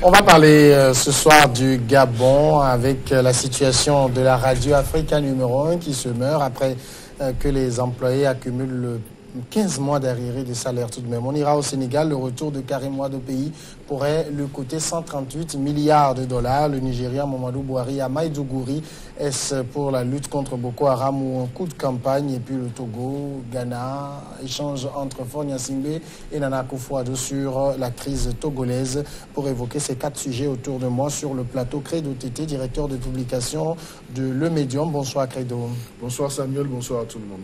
On va parler ce soir du Gabon avec la situation de la radio Africa numéro 1 qui se meurt après que les employés accumulent 15 mois d'arriérés de salaire tout de même. On ira au Sénégal. Le retour de Karim Wade au pays pourrait lui coûter 138 milliards de dollars. Le Nigérian Mamadou Buhari à Maïdougouri. Est-ce pour la lutte contre Boko Haram ou un coup de campagne? Et puis le Togo, Ghana, échange entre Faure Gnassingbé et Nana Akufo-Addo sur la crise togolaise. Pour évoquer ces 4 sujets autour de moi sur le plateau, Credo Tété, directeur de publication de Le Médium. Bonsoir Credo. Bonsoir Samuel, bonsoir à tout le monde.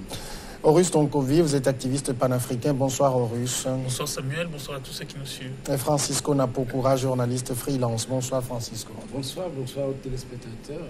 Horus Tonkovi, vous êtes activiste panafricain. Bonsoir Horus. Bonsoir Samuel, bonsoir à tous ceux qui nous suivent. Et Francisco Napokura, journaliste freelance. Bonsoir Francisco. Bonsoir aux téléspectateurs.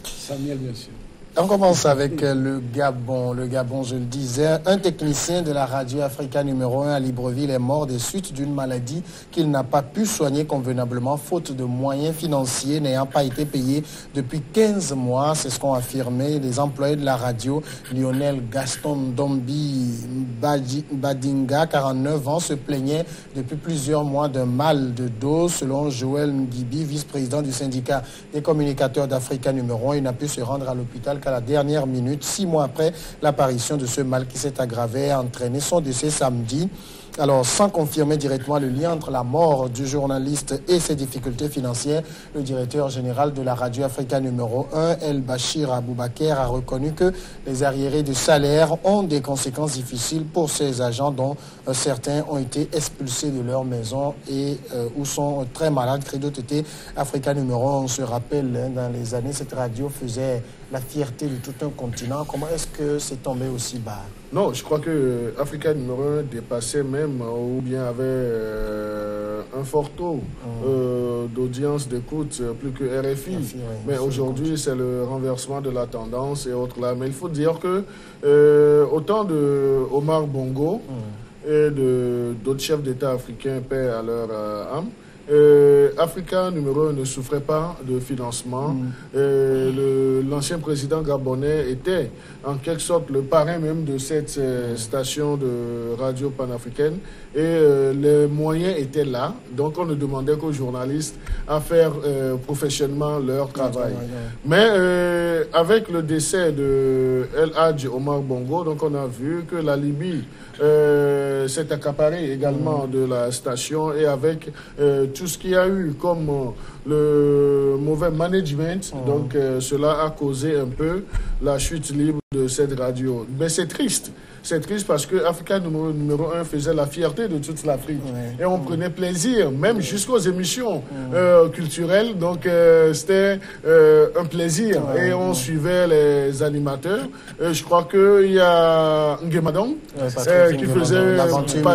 Samuel, bien sûr. On commence avec le Gabon. Le Gabon, je le disais, un technicien de la radio Africa numéro 1 à Libreville est mort des suites d'une maladie qu'il n'a pas pu soigner convenablement, faute de moyens financiers n'ayant pas été payés depuis 15 mois. C'est ce qu'ont affirmé les employés de la radio. Lionel Gaston Dombi Badinga, 49 ans, se plaignait depuis plusieurs mois d'un mal de dos. Selon Joël Ngibi, vice-président du syndicat des communicateurs d'Africa numéro 1, il n'a pu se rendre à l'hôpital qu'à la dernière minute, 6 mois après l'apparition de ce mal qui s'est aggravé et a entraîné son décès samedi. Alors, sans confirmer directement le lien entre la mort du journaliste et ses difficultés financières, le directeur général de la radio Africa numéro 1, El Bachir Aboubakar, a reconnu que les arriérés de salaire ont des conséquences difficiles pour ces agents dont certains ont été expulsés de leur maison et ou sont très malades. Credo Tété, Africa numéro 1, on se rappelle, dans les années, cette radio faisait la fierté de tout un continent. Comment est-ce que c'est tombé aussi bas? Non, je crois que Africa numéro 1 dépassait même ou bien avait un fort taux d'audience, d'écoute, plus que RFI. Oui, mais aujourd'hui, c'est le renversement de la tendance et autres là. Mais il faut dire que autant de Omar Bongo et d'autres chefs d'État africains, paix à leur âme, Africa numéro 1 ne souffrait pas de financement. L'ancien président gabonais était en quelque sorte le parrain même de cette station de radio panafricaine et les moyens étaient là. Donc on ne demandait qu'aux journalistes à faire professionnellement leur travail. Mais avec le décès de El Hadj Omar Bongo, donc on a vu que la Libye s'est accaparée également de la station et avec tout ce qu'il y a eu comme le mauvais management, donc cela a causé un peu la chute libre de cette radio. Mais c'est triste. C'est triste parce que Africa numéro 1 faisait la fierté de toute l'Afrique. Et on prenait plaisir, même jusqu'aux émissions culturelles. Donc c'était un plaisir. Et on suivait les animateurs. Je crois qu'il y a Nguemadong qui faisait l'aventure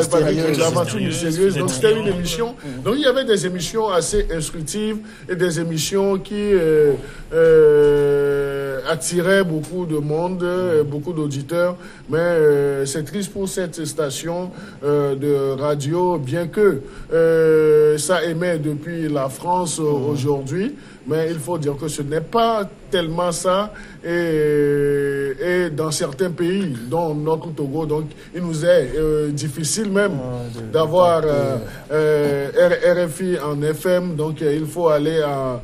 mystérieuse. Donc c'était une émission. Donc il y avait des émissions assez instructives et des émissions qui attiraient beaucoup de monde, beaucoup d'auditeurs. Mais c'est triste pour cette station de radio, bien que ça émet depuis la France aujourd'hui, mais il faut dire que ce n'est pas tellement ça et dans certains pays, dont notre Togo, donc il nous est difficile même d'avoir RFI en FM, donc il faut aller en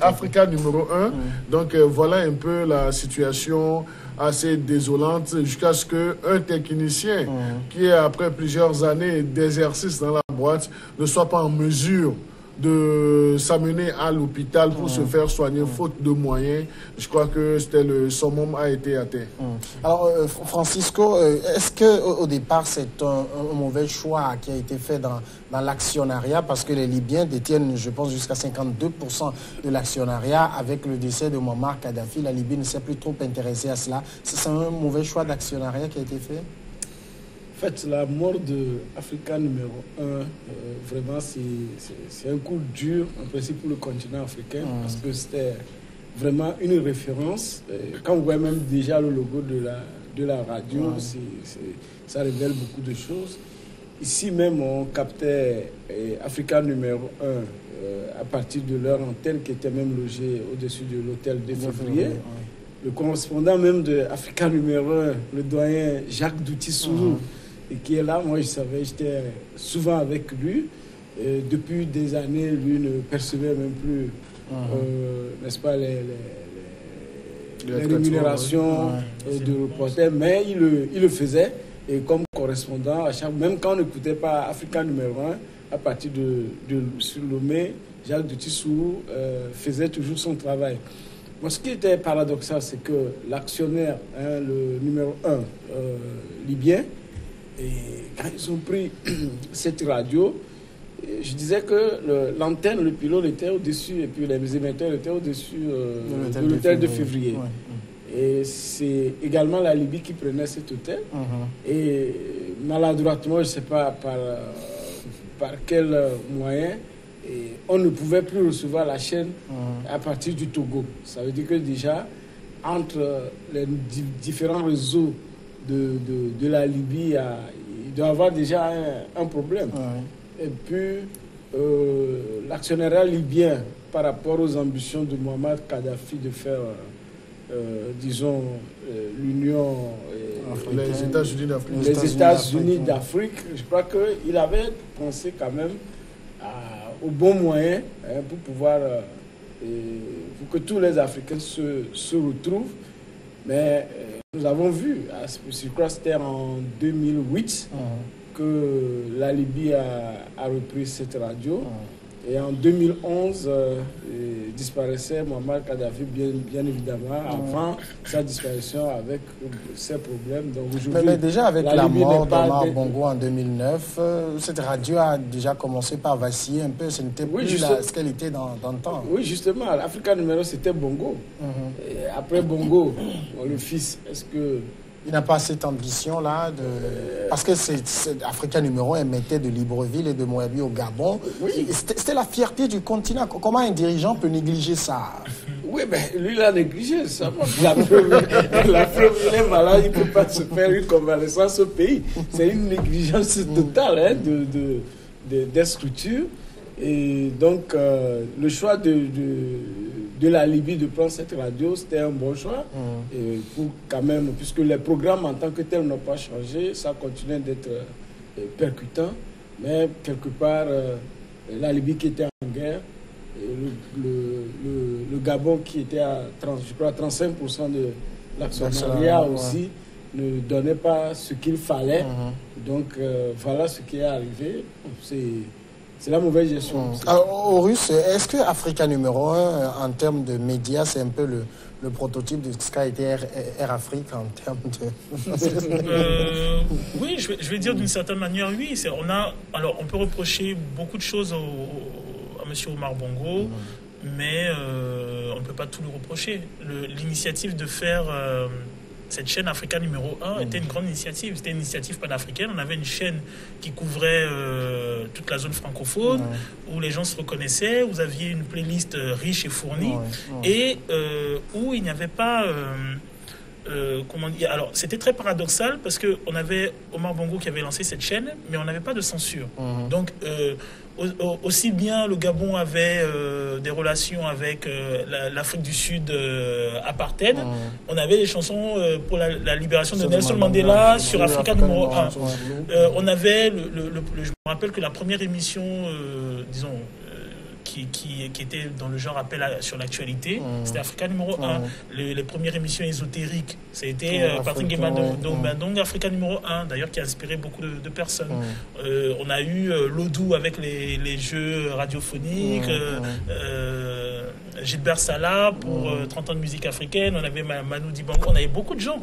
Africa numéro 1. Donc voilà un peu la situation assez désolante jusqu'à ce qu'un technicien qui est après plusieurs années d'exercice dans la boîte ne soit pas en mesure de s'amener à l'hôpital pour se faire soigner faute de moyens. Je crois que c'était le summum a été atteint. Alors Francisco, est-ce que au départ c'est un mauvais choix qui a été fait dans l'actionnariat, parce que les Libyens détiennent, je pense, jusqu'à 52% de l'actionnariat. Avec le décès de Muammar Kadhafi, la Libye ne s'est plus trop intéressée à cela. C'est un mauvais choix d'actionnariat qui a été fait? En fait, la mort de Africa numéro 1, vraiment, c'est un coup dur, en principe, pour le continent africain, parce que c'était vraiment une référence. Quand vous voyez même déjà le logo de la radio, ça révèle beaucoup de choses. Ici même, on captait Africa numéro 1 à partir de leur antenne qui était même logée au-dessus de l'hôtel de février. Le correspondant même de Africa numéro 1, le doyen Jacques Douti-Soulou, et qui est là. Moi, je savais, j'étais souvent avec lui. Et depuis des années, lui ne percevait même plus, n'est-ce pas, les rémunérations de reporter, mais il le faisait. Et comme correspondant, même quand on n'écoutait pas Africa numéro 1, à partir de sur Lomé, Jacques de Tissou faisait toujours son travail. Moi, ce qui était paradoxal, c'est que l'actionnaire, le numéro 1 libyen, et quand ils ont pris cette radio, je disais que l'antenne, le pylône était au-dessus, et puis les émetteurs étaient au-dessus de l'hôtel de février. Ouais. Et c'est également la Libye qui prenait cet hôtel. Et maladroitement, je ne sais pas par quel moyen, et on ne pouvait plus recevoir la chaîne à partir du Togo. Ça veut dire que déjà, entre les différents réseaux de la Libye, il doit y avoir déjà un problème. Et puis, l'actionnariat libyen, par rapport aux ambitions de Muammar Kadhafi de faire, disons, l'Union... les États-Unis d'Afrique. Les États-Unis d'Afrique, je crois qu'il avait pensé quand même au bon moyen pour pouvoir... pour que tous les Africains se retrouvent. Mais nous avons vu, je crois que c'était en 2008, que la Libye a repris cette radio. Et en 2011, disparaissait Muammar Kadhafi, bien évidemment, avant sa disparition avec ses problèmes. Donc mais déjà avec la mort d'Omar Bongo en 2009, cette radio a déjà commencé par vaciller un peu. Ce n'était plus ce qu'elle était dans le temps. Oui, justement, l'Africa numéro, c'était Bongo. Et après Bongo, le fils, est-ce que... Il n'a pas cette ambition-là parce que Africa numéro 1 émettait de Libreville et de Moabi au Gabon. C'était la fierté du continent. Comment un dirigeant peut négliger ça? Oui, mais lui, il a négligé ça. La preuve, il est malade, il ne peut pas se faire une convalescence au pays. C'est une négligence totale des structures. Et donc, le choix de la Libye de prendre cette radio, c'était un bon choix. Et pour quand même, puisque les programmes en tant que tels n'ont pas changé, ça continue d'être percutant. Mais quelque part, la Libye qui était en guerre, et le Gabon qui était à 35% de l'actionnariat aussi, ne donnait pas ce qu'il fallait. Donc voilà ce qui est arrivé. C'est la mauvaise gestion. Alors, au russe, est-ce que Africa numéro 1, en termes de médias, c'est un peu le prototype de ce qu'a été Air Afrique en termes de... Oui, je vais dire d'une certaine manière, oui. On peut reprocher beaucoup de choses à M. Omar Bongo, mais on ne peut pas tout lui reprocher. L'initiative de faire... cette chaîne Africa numéro 1 était une grande initiative. C'était une initiative panafricaine. On avait une chaîne qui couvrait toute la zone francophone, où les gens se reconnaissaient. Vous aviez une playlist riche et fournie, et où il n'y avait pas... comment dire, alors, c'était très paradoxal parce qu'on avait Omar Bongo qui avait lancé cette chaîne, mais on n'avait pas de censure. Donc, aussi bien le Gabon avait des relations avec l'Afrique du Sud apartheid, on avait des chansons pour la libération de Nelson Mandela sur Africa numéro 1. On avait, je me rappelle que la première émission, disons, qui était dans le genre appel sur l'actualité, c'était Africa numéro 1. Les premières émissions ésotériques, c'était Patrick Guémandong, Africa numéro 1, d'ailleurs, qui a inspiré beaucoup de personnes. On a eu l'Odou avec les jeux radiophoniques, Gilbert Salah pour 30 ans de musique africaine, on avait Manu Dibango, on avait beaucoup de gens.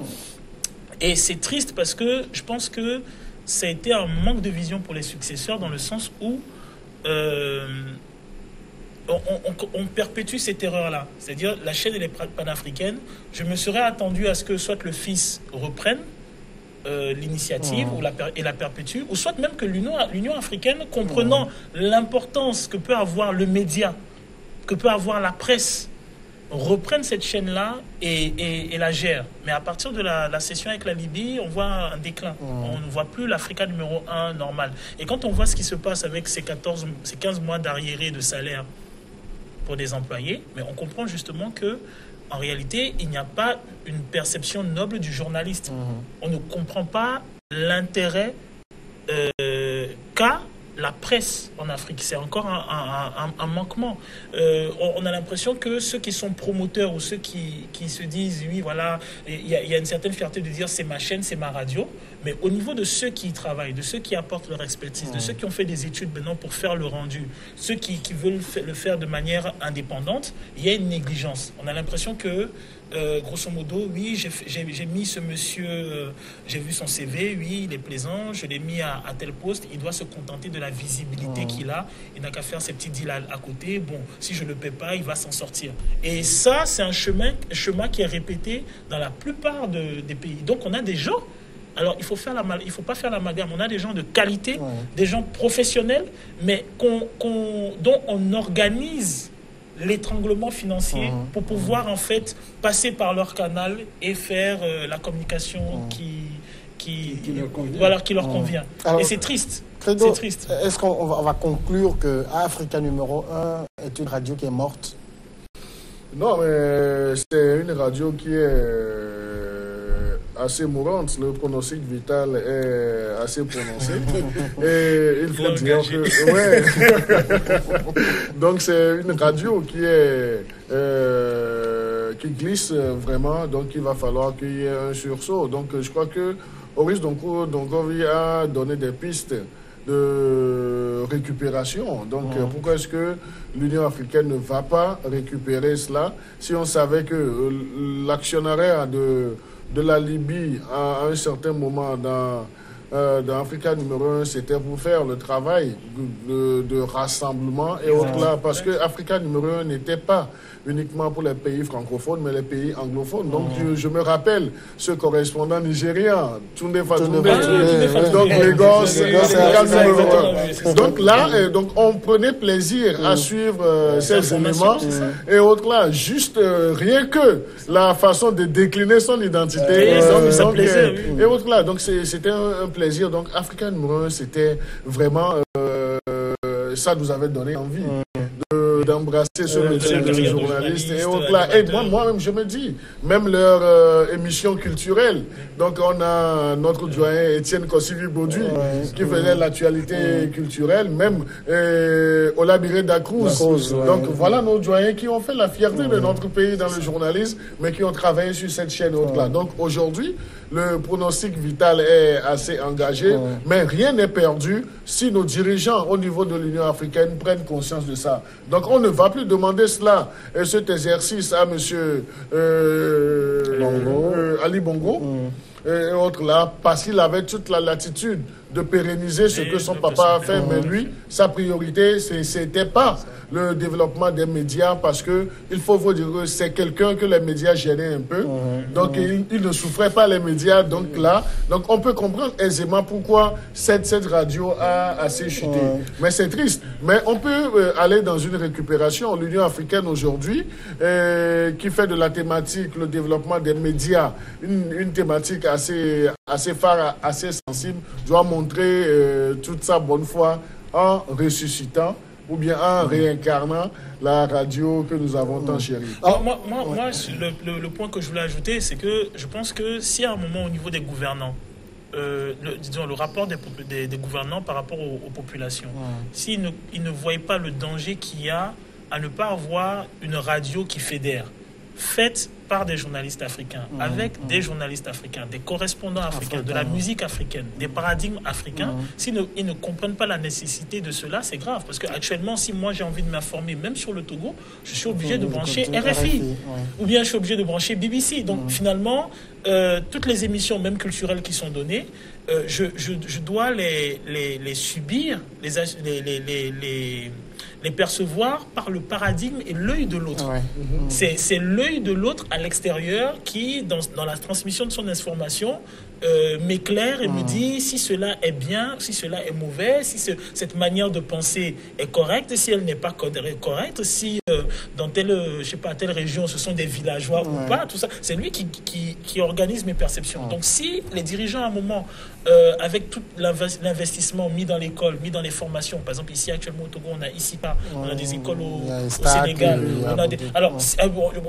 Et c'est triste parce que je pense que ça a été un manque de vision pour les successeurs, dans le sens où on perpétue cette erreur-là. C'est-à-dire, la chaîne, elle est panafricaine. Je me serais attendu à ce que soit le fils reprenne l'initiative et la perpétue, ou soit même que l'Union africaine, comprenant l'importance que peut avoir le média, que peut avoir la presse, reprenne cette chaîne-là et la gère. Mais à partir de la session avec la Libye, on voit un déclin. On ne voit plus l'Africa numéro 1 normal. Et quand on voit ce qui se passe avec ces 15 mois d'arriérés de salaire pour des employés, mais on comprend justement que en réalité, il n'y a pas une perception noble du journaliste. On ne comprend pas l'intérêt qu'a la presse en Afrique. C'est encore un manquement. On a l'impression que ceux qui sont promoteurs ou ceux qui se disent, oui, voilà, il y a une certaine fierté de dire c'est ma chaîne, c'est ma radio, mais au niveau de ceux qui y travaillent, de ceux qui apportent leur expertise, de ceux qui ont fait des études maintenant pour faire le rendu, ceux qui veulent le faire de manière indépendante, il y a une négligence. On a l'impression que grosso modo, oui, j'ai mis ce monsieur, j'ai vu son CV, oui, il est plaisant, je l'ai mis à tel poste, il doit se contenter de la visibilité qu'il a, il n'a qu'à faire ses petits deals à côté, bon, si je ne le paie pas, il va s'en sortir. Et ça, c'est un chemin qui est répété dans la plupart des pays. Donc, on a des gens, alors il faut pas faire l'amalgame, on a des gens de qualité, des gens professionnels, mais dont on organise l'étranglement financier pour pouvoir en fait passer par leur canal et faire la communication qui leur convient. Alors, et c'est triste. Credo, c'est triste. Est-ce qu'on va conclure que Africa numéro 1 est une radio qui est morte? Non, mais c'est une radio qui est assez mourante. Le pronostic vital est assez prononcé. Et il faut dire que... Ouais. Donc c'est une radio qui glisse vraiment. Donc il va falloir qu'il y ait un sursaut. Donc je crois que Maurice Donkovi a donné des pistes de récupération. Donc pourquoi est-ce que l'Union africaine ne va pas récupérer cela si on savait que l'actionnariat de la Libye à un certain moment dans Africa numéro 1, c'était pour faire le travail de rassemblement et autres là, parce que Africa numéro 1 n'était pas uniquement pour les pays francophones, mais les pays anglophones. Donc je me rappelle ce correspondant nigérien, Tunde Fatunde, donc Lagos, donc là, on prenait plaisir à suivre ces éléments et autres là, juste rien que la façon de décliner son identité et autres là. Donc c'était un plaisir. Donc Africa numéro 1, c'était vraiment ça nous avait donné envie d'embrasser ce métier de journaliste et autres là. Et moi-même, je me dis, même leur émission culturelle. Donc, on a notre doyen Étienne Kossivi-Bauduit qui faisait l'actualité culturelle, même Olabiré Dacruz. Donc, voilà nos doyens qui ont fait la fierté de notre pays dans le journalisme, mais qui ont travaillé sur cette chaîne et autres là. Donc, aujourd'hui, le pronostic vital est assez engagé, mais rien n'est perdu si nos dirigeants au niveau de l'Union africaine prennent conscience de ça. Donc on ne va plus demander cela et cet exercice à M. Ali Bongo et autres là, parce qu'il avait toute la latitude de pérenniser ce que son papa a fait, mais lui, sa priorité, c'était pas le développement des médias, parce que il faut vous dire que c'est quelqu'un que les médias gênaient un peu, donc il ne souffrait pas les médias, donc on peut comprendre aisément pourquoi cette radio a assez chuté. Mais c'est triste, mais on peut aller dans une récupération. L'Union africaine aujourd'hui, qui fait de la thématique, le développement des médias, une thématique assez phare, assez sensible, doit montrer toute sa bonne foi en ressuscitant ou bien en réincarnant la radio que nous avons tant chérie. Moi, le point que je voulais ajouter, c'est que je pense que si à un moment au niveau des gouvernants, disons le rapport des gouvernants par rapport aux populations, s'ils ne voient pas le danger qu'il y a à ne pas avoir une radio qui fédère, faite par des journalistes africains, avec des journalistes africains, des correspondants africains, de la musique africaine, des paradigmes africains, s'ils ne comprennent pas la nécessité de cela, c'est grave. Parce qu'actuellement, si moi j'ai envie de m'informer, même sur le Togo, je suis obligé de brancher RFI, ou bien je suis obligé de brancher BBC. Donc finalement, toutes les émissions, même culturelles, qui sont données, je dois les subir, les percevoir par le paradigme et l'œil de l'autre. C'est l'œil de l'autre à l'extérieur qui, dans la transmission de son information, m'éclaire et me dit si cela est bien, si cela est mauvais, si cette manière de penser est correcte, si elle n'est pas correcte, si dans telle région ce sont des villageois ou pas, tout ça. C'est lui qui organise mes perceptions. Donc si les dirigeants à un moment, avec tout l'investissement mis dans l'école, mis dans les formations, par exemple ici actuellement au Togo, on a ici pas, on a des écoles au Sénégal,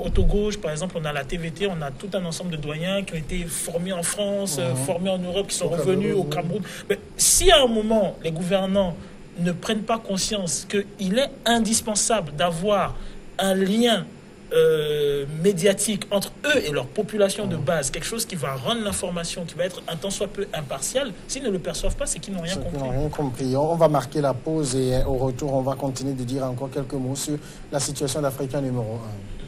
au Togo par exemple on a la TVT, on a tout un ensemble de doyens qui ont été formés en France, journalistes formés en Europe qui sont revenus au Cameroun. Mais si à un moment, les gouvernants ne prennent pas conscience qu'il est indispensable d'avoir un lien médiatique entre eux et leur population de base, quelque chose qui va rendre l'information, qui va être un tant soit peu impartial, s'ils ne le perçoivent pas, c'est qu'ils n'ont rien compris. Ils n'ont rien compris. On va marquer la pause et au retour, on va continuer de dire encore quelques mots sur la situation d'Africa numéro 1.